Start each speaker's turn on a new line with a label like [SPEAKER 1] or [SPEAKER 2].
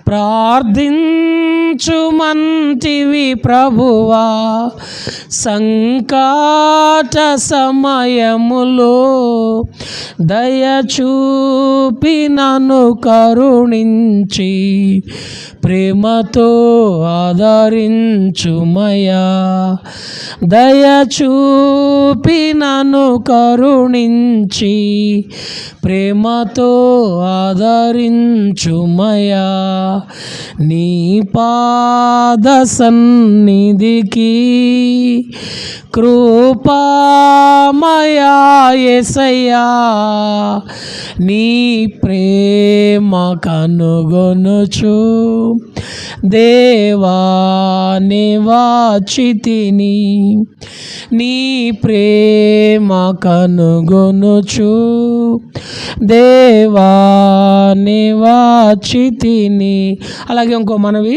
[SPEAKER 1] ప్రార్థించుమంటివి ప్రభువా, సంకట సమయములో దయచూపి నన్ను కరుణించి ప్రేమతో ఆదరించుమయా. దయచూపి నన్ను కరుణించి ప్రేమతో ఆదరించుమయా. నీ పాద సన్నిధికి కృపామయా యేసయ్యా, నీ ప్రేమ కనుగొనుచు దేవా నివాచితిని. నీ ప్రేమ కనుగొనుచు దేవా నివాచితిని. అలాగే ఇంకో మనవి,